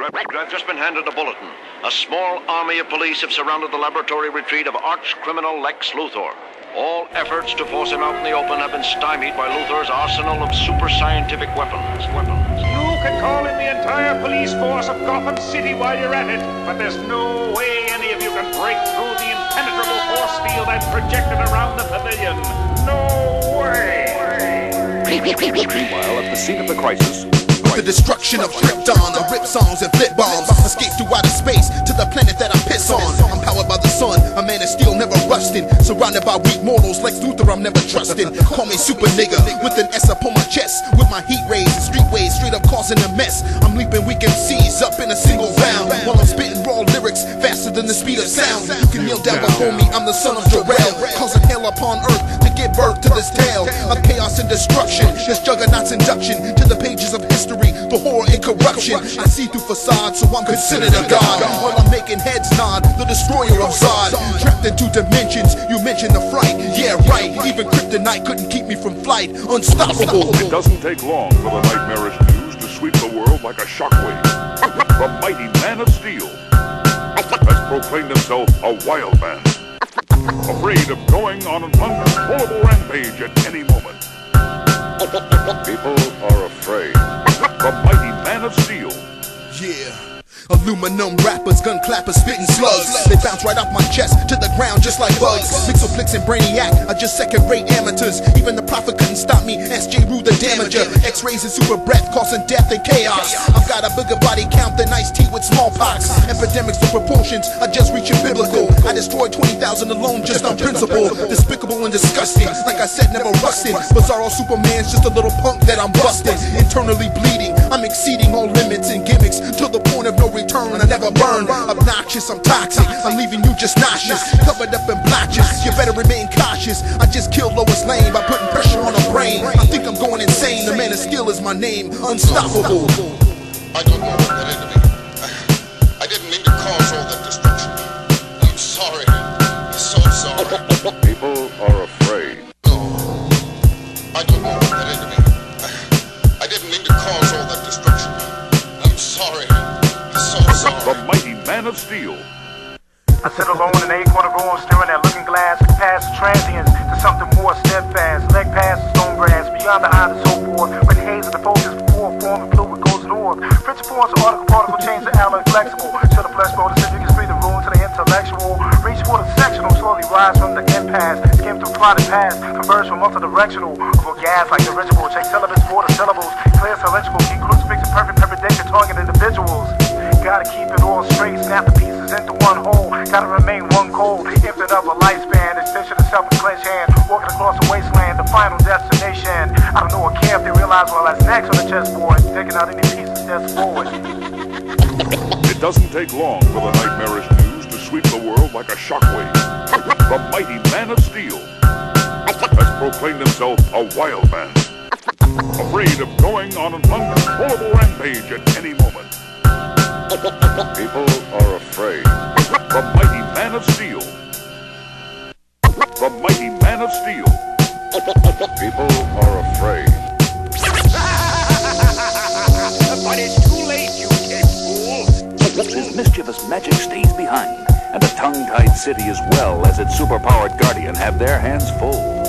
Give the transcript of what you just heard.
I've just been handed a bulletin. A small army of police have surrounded the laboratory retreat of arch-criminal Lex Luthor. All efforts to force him out in the open have been stymied by Luthor's arsenal of super-scientific weapons. You can call in the entire police force of Gotham City while you're at it, but there's no way any of you can break through the impenetrable force field I've projected around the pavilion. No way! Meanwhile, at the scene of the crisis, the destruction of Krypton, I rip songs and flip bombs, escape through outer space to the planet that I piss on. I'm powered by the sun, a man of steel never rusting, surrounded by weak mortals. Lex Luthor I'm never trusting. Call me super nigga with an S up on my chest, with my heat rays and streetways straight up causing a mess. I'm leaping weak MCs up in a single round, while I'm spitting raw lyrics faster than the speed of sound. You can kneel down before me, I'm the son of Jor-El, causing hell upon earth to give birth to this tale of chaos and destruction. This juggernaut's induction to the pages of history, the horror and corruption. I see through facades, so I'm considered a god. While I'm making heads nod, the destroyer of Zod. Trapped in 2 dimensions, you mentioned the fright. Yeah, right, even kryptonite couldn't keep me from flight. Unstoppable. It doesn't take long for the nightmarish news to sweep the world like a shockwave. The mighty Man of Steel has proclaimed himself a wild man, afraid of going on an uncontrollable rampage at any moment. People are afraid. The mighty Man of Steel. Yeah. Aluminum rappers, gun clappers, spitting slugs. They bounce right off my chest to the ground just like bugs. Pixelplix and Brainiac are just second-rate amateurs. Even the prophet couldn't stop me. SJ Rue the Damager. X-rays and super breath causing death and chaos. I've got a bigger body count than Ice-T with smallpox. Epidemics, the proportions are just reaching biblical. I destroyed 20,000 alone just on principle. Despicable and disgusting. Like I said, never rusting. Bizarro Superman's just a little punk that I'm busting. Internally bleeding, I'm exceeding all limits and gimmicks to the point of no return. I never burn. Obnoxious, I'm toxic. I'm leaving you just nauseous, covered up in blotches. You better remain cautious. I just killed Lois Lane by putting pressure on her brain. I think I'm going insane. The Man of Steel is my name. Unstoppable. I don't know what got into me. I didn't mean to cause all that destruction. I'm sorry. So sorry. People are afraid. No. I don't know what got into me. I didn't mean to cause all that destruction. I'm sorry. The mighty Man of Steel. I sit alone in a 8-corner room, staring at looking glass, past transients to something more steadfast. Leg past the stone grass, beyond the eye and so forth. When the haze of the focus before forming fluid goes north. Principles of particle change the alloy flexible. So the flesh flow, the civic is free to room to the intellectual. Reach for the sectional, slowly rise from the impasse. Skim through plotted paths, converge from multidirectional. Over gas like the ritual, check syllabus for the syllables. Clear cylindrical, keep crucifix and perfect perpendicular target individuals. Gotta keep it all straight, snap the pieces into one whole. Gotta remain one cold, infinite of a lifespan. Extension of self and clenched hand, walking across the wasteland, the final destination. I don't know what care if they realize well that's next on the chessboard. Taking out any pieces that's forward. It doesn't take long for the nightmarish news to sweep the world like a shockwave. The mighty Man of Steel has proclaimed himself a wild man, afraid of going on an uncontrollable rampage at any moment. People are afraid. The mighty Man of Steel. The mighty Man of Steel. People are afraid. But it's too late, you kid fool. His mischievous magic stays behind, and the tongue-tied city as well as its superpowered guardian have their hands full.